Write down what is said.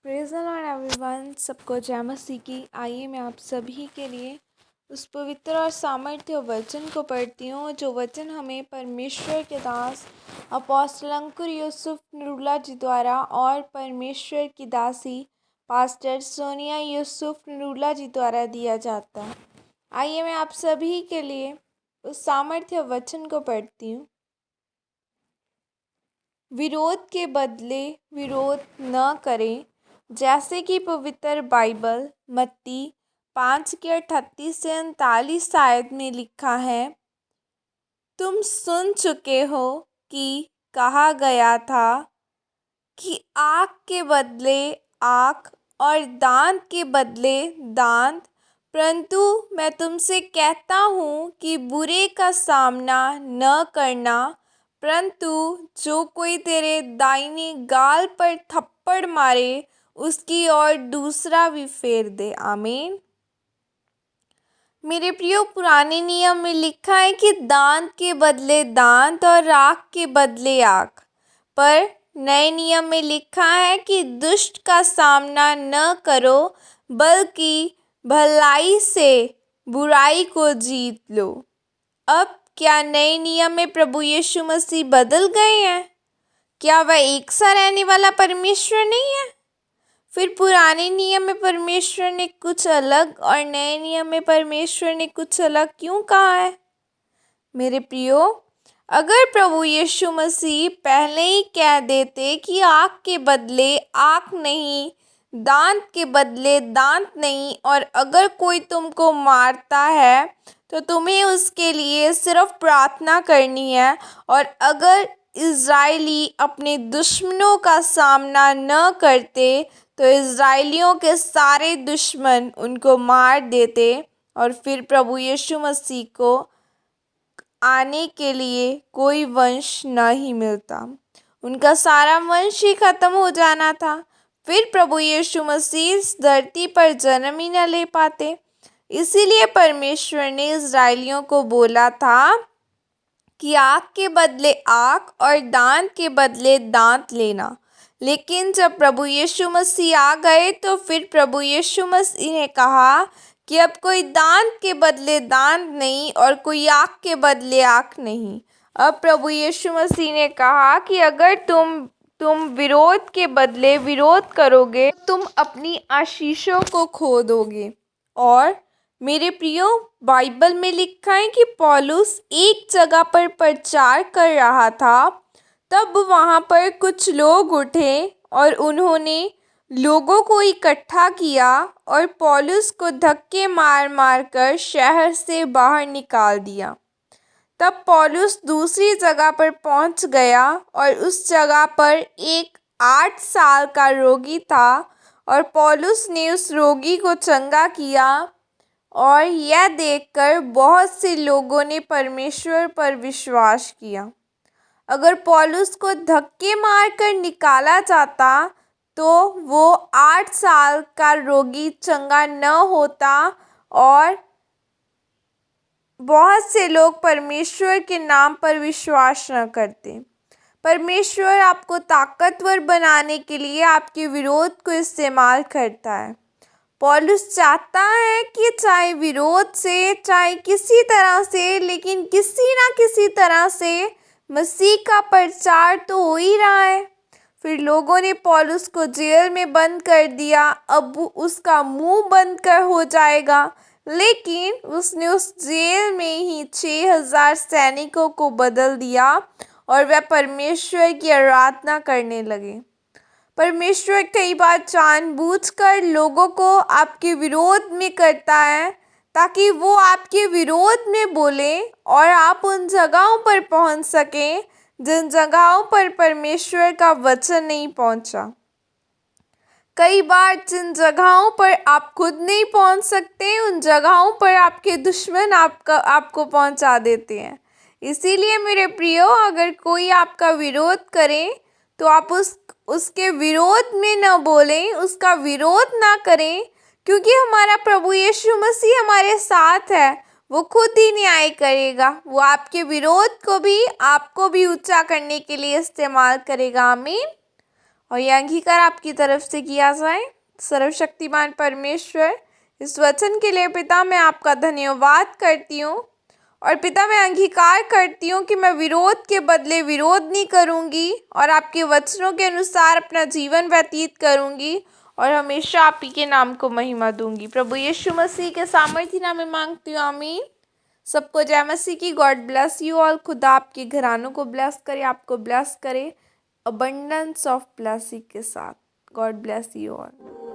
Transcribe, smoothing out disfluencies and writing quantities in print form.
Praise the Lord everyone. सबको जय मसीह की। आइए मैं आप सभी के लिए उस पवित्र और सामर्थ्य वचन को पढ़ती हूँ जो वचन हमें परमेश्वर के दास अपोस्टल अंकुर यूसुफ नरूला जी द्वारा और परमेश्वर की दासी पास्टर सोनिया यूसुफ नरूला जी द्वारा दिया जाता है। आइए मैं आप सभी के लिए उस सामर्थ्य वचन को पढ़ती हूँ। विरोध के बदले विरोध न करें, जैसे कि पवित्र बाइबल मत्ती 5:38 से 39 आयत में लिखा है। तुम सुन चुके हो कि कहा गया था कि आँख के बदले आँख और दांत के बदले दांत, परंतु मैं तुमसे कहता हूँ कि बुरे का सामना न करना, परंतु जो कोई तेरे दाहिने गाल पर थप्पड़ मारे उसकी ओर दूसरा भी फेर दे। आमीन। मेरे प्रियो, पुराने नियम में लिखा है कि दांत के बदले दांत और आँख के बदले आँख, पर नए नियम में लिखा है कि दुष्ट का सामना न करो, बल्कि भलाई से बुराई को जीत लो। अब क्या नए नियम में प्रभु यीशु मसीह बदल गए हैं? क्या वह एक सा रहने वाला परमेश्वर नहीं है? फिर पुराने नियम में परमेश्वर ने कुछ अलग और नए नियम में परमेश्वर ने कुछ अलग क्यों कहा है? मेरे प्रियो, अगर प्रभु यीशु मसीह पहले ही कह देते कि आँख के बदले आँख नहीं, दांत के बदले दांत नहीं, और अगर कोई तुमको मारता है तो तुम्हें उसके लिए सिर्फ प्रार्थना करनी है, और अगर इज़राइली अपने दुश्मनों का सामना न करते तो इज़राइलियों के सारे दुश्मन उनको मार देते और फिर प्रभु यीशु मसीह को आने के लिए कोई वंश न ही मिलता। उनका सारा वंश ही खत्म हो जाना था। फिर प्रभु यीशु मसीह इस धरती पर जन्म ही न ले पाते। इसीलिए परमेश्वर ने इज़राइलियों को बोला था कि आँख के बदले आँख और दांत के बदले दांत लेना। लेकिन जब प्रभु यीशु मसीह आ गए तो फिर प्रभु यीशु मसीह ने कहा कि अब कोई दांत के बदले दांत नहीं और कोई आँख के बदले आँख नहीं। अब प्रभु यीशु मसीह ने कहा कि अगर तुम विरोध के बदले विरोध करोगे, तुम अपनी आशीषों को खो दोगे। और मेरे प्रियो, बाइबल में लिखा है कि पौलुस एक जगह पर प्रचार कर रहा था, तब वहाँ पर कुछ लोग उठे और उन्होंने लोगों को इकट्ठा किया और पौलुस को धक्के मार मार कर शहर से बाहर निकाल दिया। तब पौलुस दूसरी जगह पर पहुंच गया और उस जगह पर एक 8 साल का रोगी था और पौलुस ने उस रोगी को चंगा किया। और यह देखकर बहुत से लोगों ने परमेश्वर पर विश्वास किया। अगर पौलुस को धक्के मारकर निकाला जाता तो वो 8 साल का रोगी चंगा न होता और बहुत से लोग परमेश्वर के नाम पर विश्वास न करते। परमेश्वर आपको ताकतवर बनाने के लिए आपके विरोध को इस्तेमाल करता है। पौलुस चाहता है कि चाहे विरोध से, चाहे किसी तरह से, लेकिन किसी ना किसी तरह से मसीह का प्रचार तो हो ही रहा है। फिर लोगों ने पौलुस को जेल में बंद कर दिया। अब उसका मुंह बंद कर हो जाएगा, लेकिन उसने उस जेल में ही 6000 सैनिकों को बदल दिया और वह परमेश्वर की आराधना करने लगे। परमेश्वर कई बार जानबूझकर लोगों को आपके विरोध में करता है ताकि वो आपके विरोध में बोले और आप उन जगहों पर पहुंच सकें जिन जगहों पर परमेश्वर का वचन नहीं पहुंचा। कई बार जिन जगहों पर आप खुद नहीं पहुंच सकते, उन जगहों पर आपके दुश्मन आपको पहुंचा देते हैं। इसीलिए मेरे प्रियो, अगर कोई आपका विरोध करे तो आप उसके विरोध में न बोलें, उसका विरोध ना करें, क्योंकि हमारा प्रभु यीशु मसीह हमारे साथ है। वो खुद ही न्याय करेगा। वो आपके विरोध को भी, आपको भी ऊंचा करने के लिए इस्तेमाल करेगा। आमीन। और यह अंगीकार आपकी तरफ से किया जाए। सर्वशक्तिमान परमेश्वर, इस वचन के लिए पिता मैं आपका धन्यवाद करती हूँ। और पिता मैं अंगीकार करती हूँ कि मैं विरोध के बदले विरोध नहीं करूँगी और आपके वचनों के अनुसार अपना जीवन व्यतीत करूँगी और हमेशा आप ही के नाम को महिमा दूंगी। प्रभु यीशु मसीह के सामर्थ्य नाम में मांगती हूँ, आमीन। सबको जय मसीह की। God bless you all. खुदा आपके घरानों को ब्लेस करे, आपको ब्लेस करे अबंडेंस ऑफ ब्लेसिंग के साथ। God bless you all.